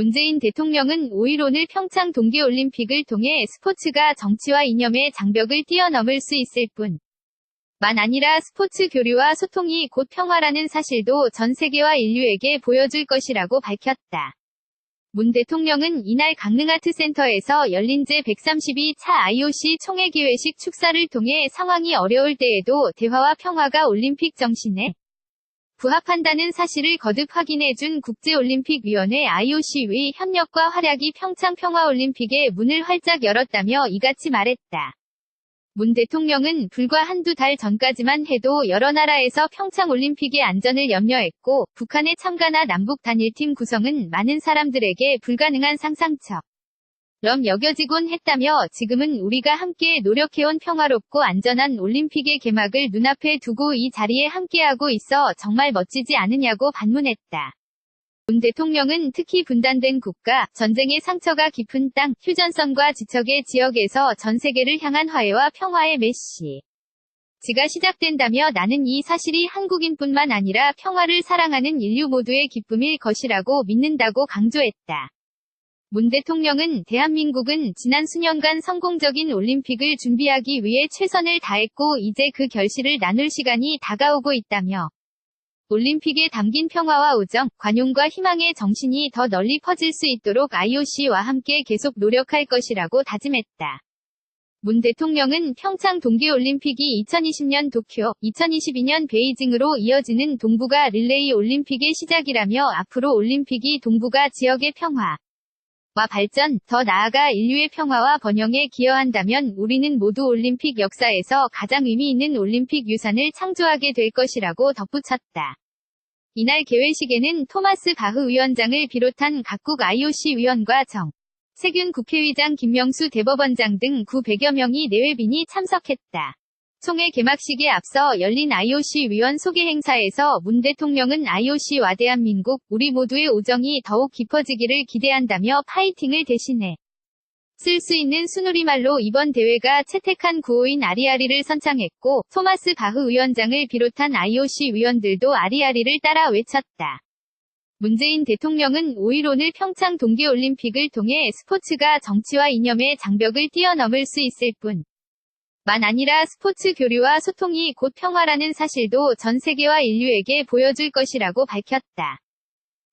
문재인 대통령은 5일 오늘 평창 동계올림픽을 통해 스포츠가 정치와 이념의 장벽을 뛰어넘을 수 있을 뿐만 아니라 스포츠 교류와 소통이 곧 평화라는 사실도 전 세계와 인류에게 보여줄 것이라고 밝혔다. 문 대통령은 이날 강릉아트센터에서 열린 제132차 IOC 총회 기회식 축사를 통해 상황이 어려울 때에도 대화와 평화가 올림픽 정신에 부합한다는 사실을 거듭 확인해준 국제올림픽위원회 IOC의 협력과 활약이 평창 평화올림픽의 문을 활짝 열었다며 이같이 말했다. 문 대통령은 불과 한두 달 전까지만 해도 여러 나라에서 평창올림픽의 안전을 염려했고 북한의 참가나 남북 단일팀 구성은 많은 사람들에게 불가능한 상상처럼 여겨지곤 했다며 지금은 우리가 함께 노력해온 평화롭고 안전한 올림픽의 개막을 눈앞에 두고 이 자리에 함께하고 있어 정말 멋지지 않으냐고 반문했다. 문 대통령은 특히 분단된 국가, 전쟁의 상처가 깊은 땅, 휴전선과 지척의 지역에서 전 세계를 향한 화해와 평화의 메시지가 시작된다며 나는 이 사실이 한국인뿐만 아니라 평화를 사랑하는 인류 모두의 기쁨일 것이라고 믿는다고 강조했다. 문 대통령은 대한민국은 지난 수년간 성공적인 올림픽을 준비하기 위해 최선을 다했고 이제 그 결실을 나눌 시간이 다가오고 있다며 올림픽에 담긴 평화와 우정, 관용과 희망의 정신이 더 널리 퍼질 수 있도록 IOC와 함께 계속 노력할 것이라고 다짐했다. 문 대통령은 평창 동계올림픽이 2020년 도쿄, 2022년 베이징으로 이어지는 동북아 릴레이 올림픽의 시작이라며 앞으로 올림픽이 동북아 지역의 평화 와 발전, 더 나아가 인류의 평화와 번영에 기여한다면 우리는 모두 올림픽 역사에서 가장 의미 있는 올림픽 유산을 창조하게 될 것이라고 덧붙였다. 이날 개회식에는 토마스 바흐 위원장을 비롯한 각국 IOC 위원과 세균 국회의장 김명수 대법원장 등 900여 명의 내외빈이 참석했다. 총회 개막식에 앞서 열린 IOC 위원 소개 행사에서 문 대통령은 IOC와 대한민국, 우리 모두의 우정이 더욱 깊어지기를 기대한다며 파이팅을 대신해 쓸 수 있는 순우리말로 이번 대회가 채택한 구호인 아리아리를 선창했고 토마스 바흐 위원장을 비롯한 IOC 위원들도 아리아리를 따라 외쳤다. 문재인 대통령은 5일 오늘 평창 동계올림픽을 통해 스포츠가 정치와 이념의 장벽을 뛰어넘을 수 있을 뿐만 아니라 스포츠 교류와 소통이 곧 평화라는 사실도 전 세계와 인류에게 보여줄 것이라고 밝혔다.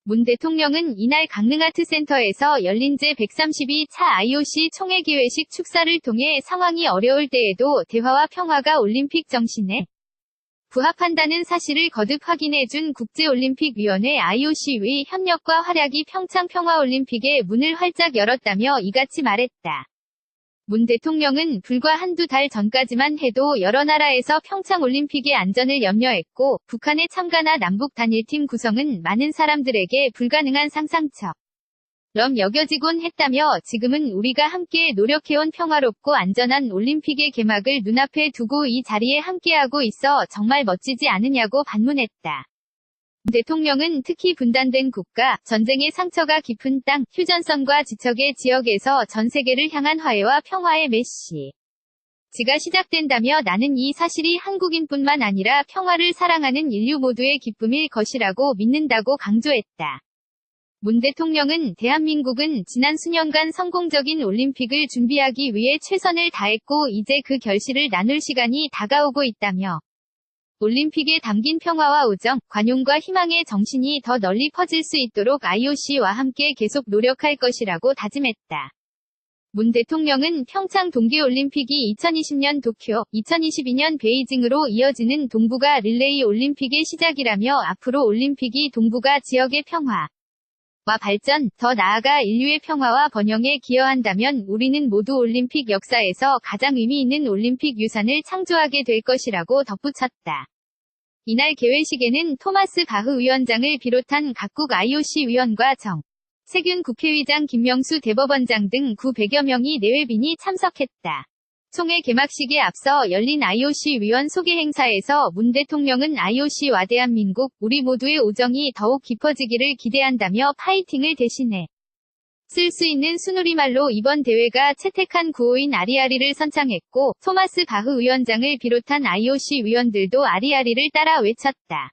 문 대통령은 이날 강릉아트센터에서 열린 제132차 IOC 총회 기회식 축사를 통해 상황이 어려울 때에도 대화와 평화가 올림픽 정신에 부합한다는 사실을 거듭 확인해준 국제올림픽위원회 IOC의 협력과 활약이 평창 평화올림픽의 문을 활짝 열었다며 이같이 말했다. 문 대통령은 불과 한두 달 전까지만 해도 여러 나라에서 평창올림픽의 안전을 염려했고 북한의 참가나 남북 단일팀 구성은 많은 사람들에게 불가능한 상상처럼 여겨지곤 했다며 지금은 우리가 함께 노력해온 평화롭고 안전한 올림픽의 개막을 눈앞에 두고 이 자리에 함께하고 있어 정말 멋지지 않으냐고 반문했다. 문 대통령은 특히 분단된 국가, 전쟁의 상처가 깊은 땅, 휴전선과 지척의 지역에서 전 세계를 향한 화해와 평화의 메시지가 시작된다며 나는 이 사실이 한국인뿐만 아니라 평화를 사랑하는 인류 모두의 기쁨일 것이라고 믿는다고 강조했다. 문 대통령은 대한민국은 지난 수년간 성공적인 올림픽을 준비하기 위해 최선을 다했고 이제 그 결실을 나눌 시간이 다가오고 있다며 올림픽에 담긴 평화와 우정, 관용과 희망의 정신이 더 널리 퍼질 수 있도록 IOC와 함께 계속 노력할 것이라고 다짐했다. 문 대통령은 평창 동계올림픽이 2020년 도쿄, 2022년 베이징으로 이어지는 동북아 릴레이 올림픽의 시작이라며 앞으로 올림픽이 동북아 지역의 평화 와 발전, 더 나아가 인류의 평화와 번영에 기여한다면 우리는 모두 올림픽 역사에서 가장 의미 있는 올림픽 유산을 창조하게 될 것이라고 덧붙였다. 이날 개회식에는 토마스 바흐 위원장을 비롯한 각국 IOC 위원과 세균 국회의장 김명수 대법원장 등 900여 명의 내외빈이 참석했다. 총회 개막식에 앞서 열린 IOC 위원 소개 행사에서 문 대통령은 IOC와 대한민국, 우리 모두의 우정이 더욱 깊어지기를 기대한다며 파이팅을 대신해 쓸 수 있는 순우리말로 이번 대회가 채택한 구호인 아리아리를 선창했고 토마스 바흐 위원장을 비롯한 IOC 위원들도 아리아리를 따라 외쳤다.